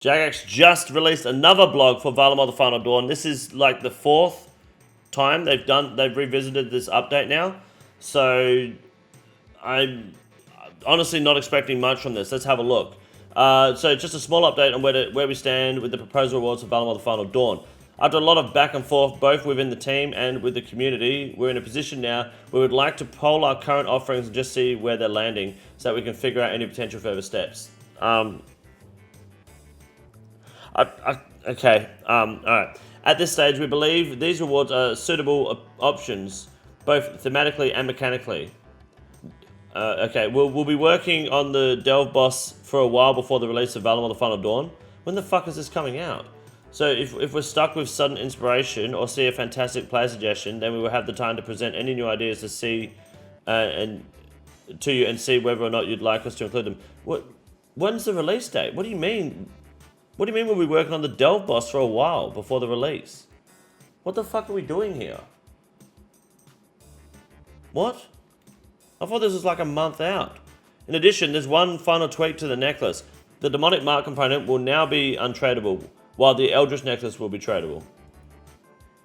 Jagex just released another blog for Varlamore The Final Dawn. This is like the 4th time they've revisited this update now. So I'm honestly not expecting much from this. Let's have a look. So just a small update on where we stand with the proposed rewards for Varlamore The Final Dawn. After a lot of back and forth, both within the team and with the community, we're in a position now where we'd like to poll our current offerings and just see where they're landing so that we can figure out any potential further steps. Okay, alright. At this stage, we believe these rewards are suitable options, both thematically and mechanically. Okay, we'll be working on the Delve boss for a while before the release of Varlamore The Final Dawn. When the fuck is this coming out? So if we're stuck with sudden inspiration or see a fantastic player suggestion, then we will have the time to present any new ideas to see to you and see whether or not you'd like us to include them. When's the release date? What do you mean? What do you mean we'll be working on the Delve boss for a while before the release? What the fuck are we doing here? What? I thought this was like a month out. In addition, there's one final tweak to the necklace. The demonic mark component will now be untradeable, while the Eldritch necklace will be tradable.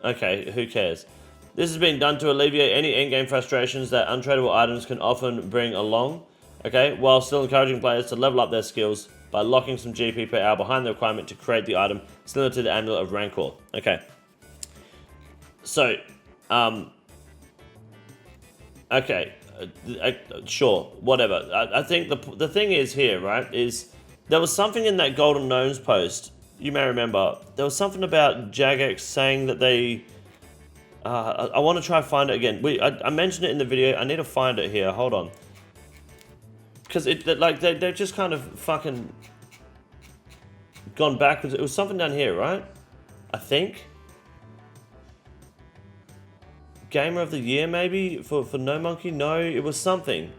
Okay, who cares? This has been done to alleviate any endgame frustrations that untradable items can often bring along, okay, while still encouraging players to level up their skills by locking some GP per hour behind the requirement to create the item, similar to the Amulet of Rancor. Okay. So, okay, sure, whatever. I think the thing is here, right, is there was something in that Golden Gnomes post, you may remember, there was something about Jagex saying that they, I want to try and find it again. I mentioned it in the video, I need to find it here, hold on. Because they've just kind of fucking gone backwards. It was something down here, right? I think. Gamer of the Year, maybe? For No Monkey? No, it was something.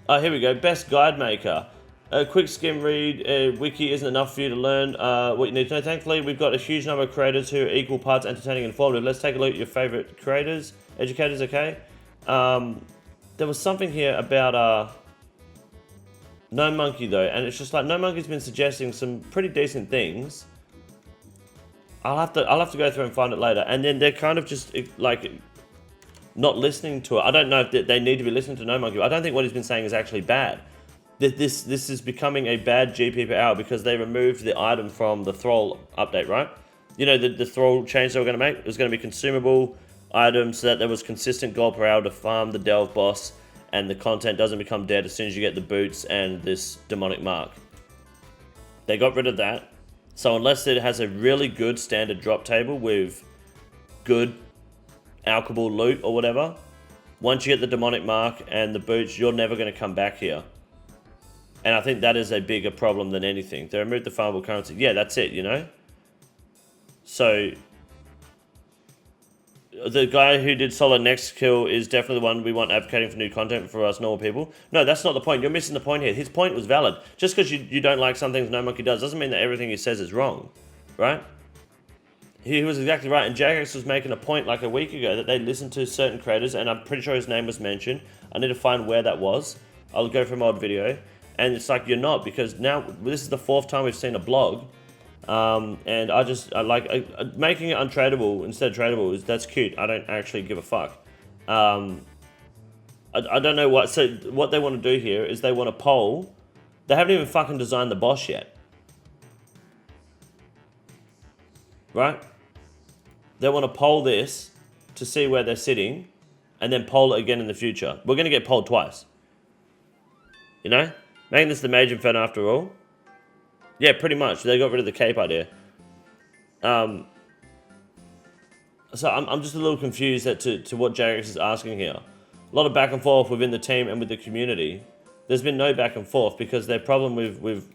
Oh, here we go. Best Guide Maker. A quick skim read. Wiki isn't enough for you to learn what you need to know. Thankfully, we've got a huge number of creators who are equal parts entertaining and informative. Let's take a look at your favorite creators. Educators, okay? There was something here about No Monkey though, and it's just like No Monkey's been suggesting some pretty decent things. I'll have to go through and find it later. And then they're kind of just like not listening to it. I don't know if they need to be listening to No Monkey. I don't think what he's been saying is actually bad. This is becoming a bad GP per hour because they removed the item from the Thrall update, right? You know, the Thrall change they were going to make? It was going to be consumable items so that there was consistent gold per hour to farm the Delve boss, and the content doesn't become dead as soon as you get the boots and this demonic mark. They got rid of that. So unless it has a really good standard drop table with good alchable loot or whatever, once you get the demonic mark and the boots, you're never going to come back here. And I think that is a bigger problem than anything. They removed the farmable currency. Yeah, that's it, you know? So the guy who did Solid Next Kill is definitely the one we want advocating for new content for us normal people. No, that's not the point. You're missing the point here. His point was valid. Just because you don't like some things No Monkey does doesn't mean that everything he says is wrong, right? He was exactly right. And Jagex was making a point like a week ago that they listened to certain creators, and I'm pretty sure his name was mentioned. I need to find where that was. I'll go from my old video. And it's like, you're not, because now this is the 4th time we've seen a blog. And I like making it untradeable instead of tradable that's cute. I don't actually give a fuck. I don't know what. So what they want to do here is they want to poll. They haven't even fucking designed the boss yet, right? They want to poll this to see where they're sitting, and then poll it again in the future. We're gonna get polled twice. You know, making this the Mage Inferno after all. Yeah, pretty much. They got rid of the cape idea. So I'm just a little confused to what Jagex is asking here. A lot of back and forth within the team and with the community. There's been no back and forth because their problem with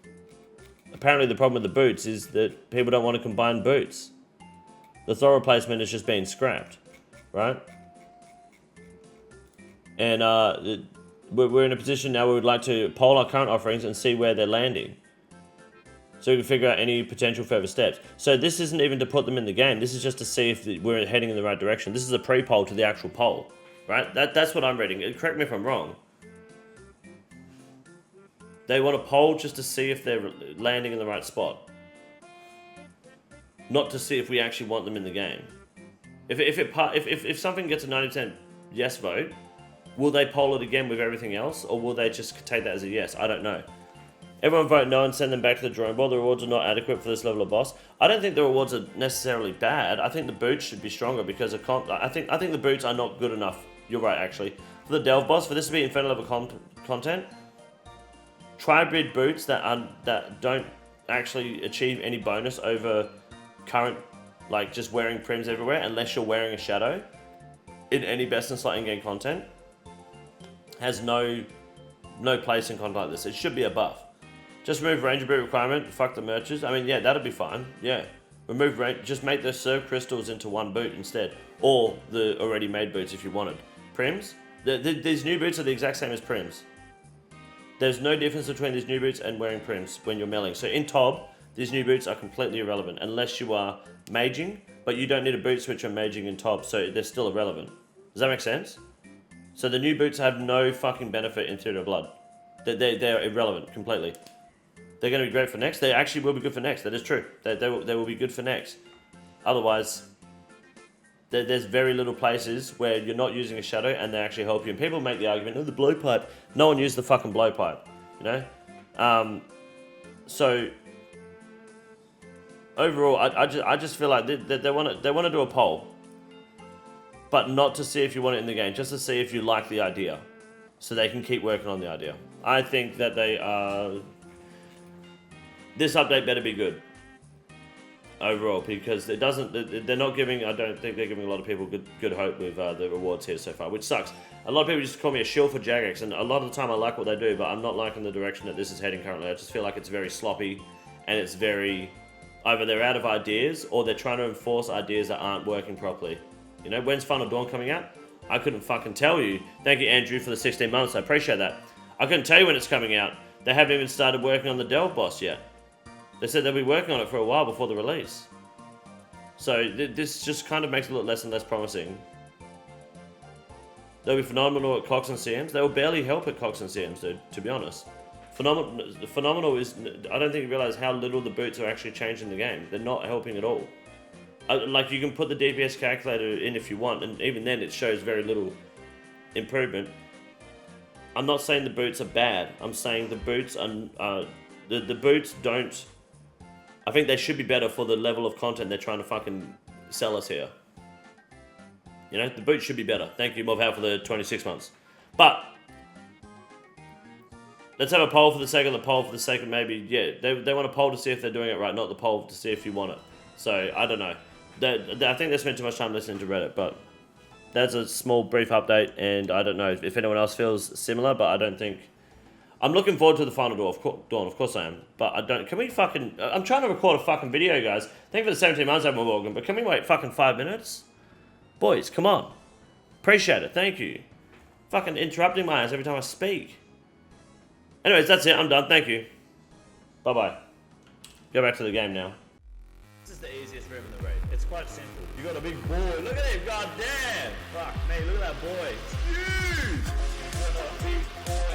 apparently the problem with the boots is that people don't want to combine boots. The Thor replacement is just being scrapped, right? And we're in a position now where we'd like to poll our current offerings and see where they're landing, so we can figure out any potential further steps. So this isn't even to put them in the game. This is just to see if we're heading in the right direction. This is a pre-poll to the actual poll, right? That's what I'm reading. Correct me if I'm wrong. They want to poll just to see if they're landing in the right spot. not to see if we actually want them in the game. If something gets a 90% yes vote, will they poll it again with everything else, or will they just take that as a yes? I don't know. Everyone vote no and send them back to the drawing board. The rewards are not adequate for this level of boss. I don't think the rewards are necessarily bad. I think the boots should be stronger because I think the boots are not good enough. You're right, actually. For the delve boss, for this to be inferno level content, tri-breed boots that don't actually achieve any bonus over current, like just wearing prims everywhere, unless you're wearing a shadow in any best in slot in-game content, has no place in content like this. It should be a buff. Just remove ranger boot requirement. Fuck the merchants. I mean, yeah, that'd be fine. Yeah, remove range. Just make the serve crystals into one boot instead, or the already made boots if you wanted. Prims. These new boots are the exact same as prims. There's no difference between these new boots and wearing prims when you're melling. So in TOB, these new boots are completely irrelevant unless you are maging, but you don't need a boot switch on maging in TOB, so they're still irrelevant. Does that make sense? So the new boots have no fucking benefit in Theatre of Blood. They're irrelevant completely. They're going to be great for next. They actually will be good for next. That is true. They will be good for next. Otherwise, there's very little places where you're not using a shadow and they actually help you. And people make the argument, oh, the blowpipe. No one used the fucking blowpipe, you know? So overall, I just feel like they want to do a poll, but not to see if you want it in the game, just to see if you like the idea, so they can keep working on the idea. I think that this update better be good overall, because it doesn't. They're not giving. I don't think they're giving a lot of people good hope with the rewards here so far, which sucks. A lot of people just call me a shill for Jagex, and a lot of the time I like what they do, but I'm not liking the direction that this is heading currently. I just feel like it's very sloppy, and it's very either they're out of ideas or they're trying to enforce ideas that aren't working properly. You know, when's Final Dawn coming out? I couldn't fucking tell you. Thank you, Andrew, for the 16 months. I appreciate that. I couldn't tell you when it's coming out. They haven't even started working on the delve boss yet. They said they'll be working on it for a while before the release. So this just kind of makes it look less and less promising. They'll be phenomenal at Cox and CMs. They will barely help at Cox and CMs, dude, to be honest. Phenomenal is... I don't think you realize how little the boots are actually changing the game. They're not helping at all. Like, you can put the DPS calculator in if you want, and even then it shows very little improvement. I'm not saying the boots are bad. I'm saying the boots are... the boots don't... I think they should be better for the level of content they're trying to fucking sell us here. You know, the boots should be better. Thank you, Mobhow, for the 26 months. But let's have a poll for the sake of the poll, for the sake of maybe, yeah, they want a poll to see if they're doing it right, not the poll to see if you want it. So, I don't know. I think they spent too much time listening to Reddit, but that's a small, brief update, and I don't know if anyone else feels similar, but I don't think... I'm looking forward to the final Dawn, of course I am, but I don't... Can we fucking... I'm trying to record a fucking video, guys. Thank you for the 17 months, Admiral Morgan, but can we wait fucking 5 minutes? Boys, come on. Appreciate it, thank you. Fucking interrupting my ass every time I speak. Anyways, that's it, I'm done, thank you. Bye-bye. Go back to the game now. This is the easiest room in the raid. It's quite simple. You got a big boy. Look at him, goddamn! Fuck me, look at that boy. It's huge! You got a big boy.